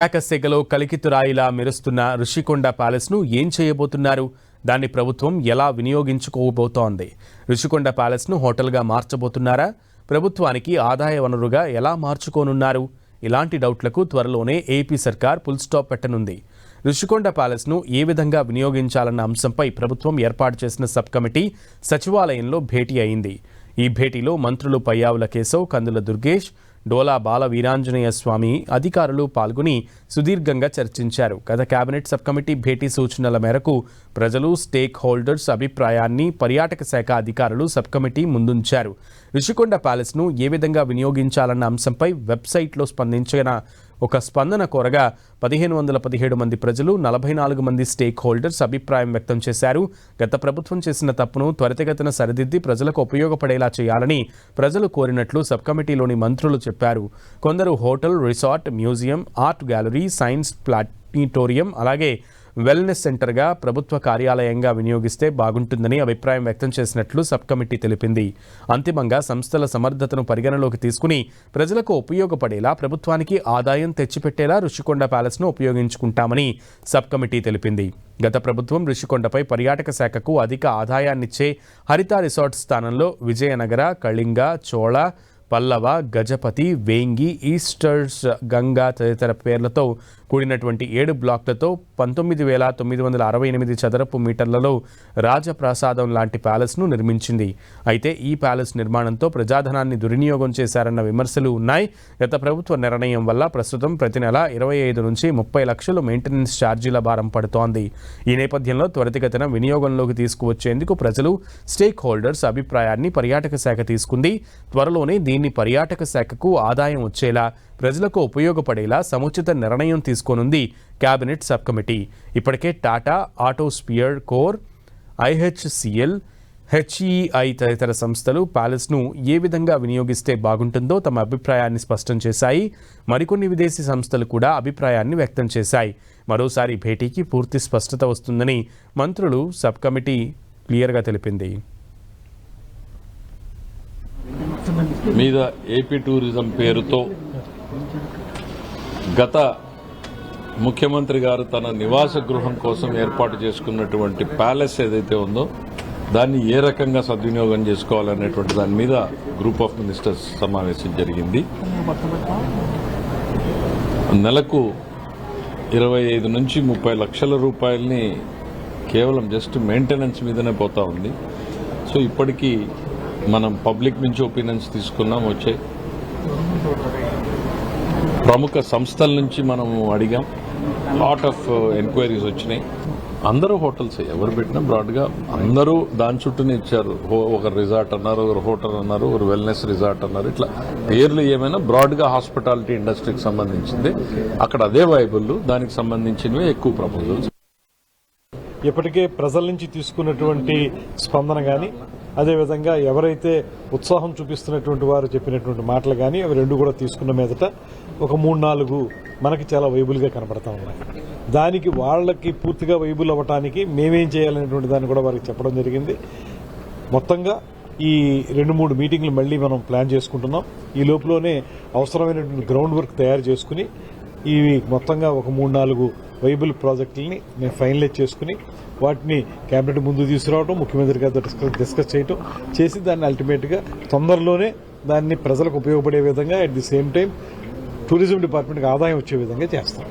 శాఖలో కలికితురాయిలా మెరుస్తున్న ఋషికొండ ప్యాలెస్ను ఏం చేయబోతున్నారు? దాన్ని ప్రభుత్వం ఎలా వినియోగించుకోబోతోంది? ఋషికొండ ప్యాలెస్ను హోటల్గా మార్చబోతున్నారా? ప్రభుత్వానికి ఆదాయ వనరుగా ఎలా మార్చుకోనున్నారు? ఇలాంటి డౌట్లకు త్వరలోనే ఏపీ సర్కార్ ఫుల్ స్టాప్ పెట్టనుంది. ఋషికొండ ప్యాలెస్ను ఏ విధంగా వినియోగించాలన్న అంశంపై ప్రభుత్వం ఏర్పాటు చేసిన సబ్ కమిటీ సచివాలయంలో భేటీ అయింది. ఈ భేటీలో మంత్రులు పయ్యావుల కేశవ్, కందుల దుర్గేష్, డోలా బాల వీరాంజనేయ స్వామి అధికారులు పాల్గొని సుదీర్ఘంగా చర్చించారు. గత కేబినెట్ సబ్ కమిటీ భేటీ సూచనల మేరకు ప్రజలు, స్టేక్ హోల్డర్స్ అభిప్రాయాన్ని పర్యాటక శాఖ అధికారులు సబ్ కమిటీ ముందుంచారు. ఋషికొండ ప్యాలెస్ను ఏ విధంగా వినియోగించాలన్న అంశంపై వెబ్సైట్లో స్పందించిన ఒక స్పందన కోరగా 1517 మంది ప్రజలు, 44 మంది స్టేక్ హోల్డర్స్ అభిప్రాయం వ్యక్తం చేశారు. గత ప్రభుత్వం చేసిన తప్పును త్వరితగతిన సరిదిద్ది ప్రజలకు ఉపయోగపడేలా చేయాలని ప్రజలు కోరినట్లు సబ్ కమిటీలోని మంత్రులు చెప్పారు. కొందరు hotel, resort, museum, art gallery, science planetarium, అలాగే వెల్నెస్ సెంటర్గా ప్రభుత్వ కార్యాలయంగా వినియోగిస్తే బాగుంటుందని అభిప్రాయం వ్యక్తం చేసినట్లు సబ్ కమిటీ తెలిపింది. అంతిమంగా సంస్థల సమర్థతను పరిగణలోకి తీసుకుని ప్రజలకు ఉపయోగపడేలా, ప్రభుత్వానికి ఆదాయం తెచ్చిపెట్టేలా ఋషికొండ ప్యాలెస్ను ఉపయోగించుకుంటామని సబ్ కమిటీ తెలిపింది. గత ప్రభుత్వం ఋషికొండపై పర్యాటక శాఖకు అధిక ఆదాయాన్నిచ్చే హరిత రిసార్ట్ స్థానంలో విజయనగర, కళింగ, చోళ, పల్లవ, గజపతి, వేంగి, ఈస్టర్స్ గంగా తదితర పేర్లతో కూడినటువంటి 7 బ్లాక్లతో 19,968 చదరపు మీటర్లలో రాజప్రాసాదం లాంటి ప్యాలెస్ను నిర్మించింది. అయితే ఈ ప్యాలెస్ నిర్మాణంతో ప్రజాధనాన్ని దుర్వినియోగం చేశారన్న విమర్శలు ఉన్నాయి. గత ప్రభుత్వ నిర్ణయం వల్ల ప్రస్తుతం ప్రతి నెల 25 నుంచి 30 లక్షలు మెయింటెనెన్స్ ఛార్జీల భారం పడుతోంది. ఈ నేపథ్యంలో త్వరితగతిన వినియోగంలోకి తీసుకువచ్చేందుకు ప్రజలు, స్టేక్ హోల్డర్స్ అభిప్రాయాన్ని పర్యాటక శాఖ తీసుకుంది. త్వరలోనే దీన్ని పర్యాటక శాఖకు ఆదాయం వచ్చేలా, ప్రజలకు ఉపయోగపడేలా సముచిత నిర్ణయం తీసుకోనుంది కేబినెట్ సబ్ కమిటీ. ఇప్పటికే టాటా, ఆటోస్పియర్ కోర్, IHCL, HEI తదితర సంస్థలు ప్యాలెస్ను ఏ విధంగా వినియోగిస్తే బాగుంటుందో తమ అభిప్రాయాన్ని స్పష్టం చేశాయి. మరికొన్ని విదేశీ సంస్థలు కూడా అభిప్రాయాన్ని వ్యక్తం చేశాయి. మరోసారి భేటీకి పూర్తి స్పష్టత వస్తుందని మంత్రులు సబ్ కమిటీ క్లియర్గా తెలిపింది. మీద ఏపీ టూరిజం పేరుతో గత ముఖ్యమంత్రి గారు తన నివాస గృహం కోసం ఏర్పాటు చేసుకున్నటువంటి ప్యాలెస్ ఏదైతే ఉందో దాన్ని ఏ రకంగా సద్వినియోగం చేసుకోవాలనేటువంటి దాని మీద గ్రూప్ ఆఫ్ మినిస్టర్స్ సమావేశం జరిగింది. నెలకు 25 నుంచి 30 లక్షల రూపాయలని కేవలం జస్ట్ మెయింటెనెన్స్ మీదనే పోతా ఉంది. సో ఇప్పటికీ మనం పబ్లిక్ నుంచి ఒపీనియన్స్ తీసుకున్నాం, వచ్చాయి. ప్రముఖ సంస్థల నుంచి మనము అడిగాం, లాట్ ఆఫ్ ఎంక్వైరీస్ వచ్చినాయి. అందరూ హోటల్స్ ఎవరు పెట్టినా బ్రాడ్గా అందరూ దాని చుట్టూనే ఇచ్చారు. ఒక రిసార్ట్ అన్నారు, ఒక హోటల్ అన్నారు, ఒక వెల్నెస్ రిసార్ట్ అన్నారు. ఇట్లా పేర్లు ఏమైనా బ్రాడ్గా హాస్పిటాలిటీ ఇండస్ట్రీకి సంబంధించింది. అక్కడ అదే వైబుల్, దానికి సంబంధించినవి ఎక్కువ ప్రపోజల్స్. ఇప్పటికే ప్రజల నుంచి తీసుకున్నటువంటి స్పందన కానీ, అదేవిధంగా ఎవరైతే ఉత్సాహం చూపిస్తున్నటువంటి వారు చెప్పినటువంటి మాటలు కానీ, అవి రెండు కూడా తీసుకున్న మీదట ఒక 3-4 మనకి చాలా వైబుల్గా కనపడతా ఉన్నాయి. దానికి వాళ్ళకి పూర్తిగా వైబుల్ అవ్వటానికి మేమేం చేయాలనేటువంటి దాన్ని కూడా వారికి చెప్పడం జరిగింది. మొత్తంగా ఈ 2-3 మీటింగ్లు మళ్ళీ మనం ప్లాన్ చేసుకుంటున్నాం. ఈ లోపలనే అవసరమైనటువంటి గ్రౌండ్ వర్క్ తయారు చేసుకుని ఇవి మొత్తంగా ఒక 3-4 వైబుల్ ప్రాజెక్టులని మేము ఫైనలైజ్ చేసుకుని వాటిని కేబినెట్ ముందు తీసుకురావడం, ముఖ్యమంత్రి గారితో డిస్కస్ చేయడం చేసి దాన్ని అల్టిమేట్గా తొందరలోనే దాన్ని ప్రజలకు ఉపయోగపడే విధంగా, at the same time tourism డిపార్ట్మెంట్కి ఆదాయం వచ్చే విధంగా చేస్తాం.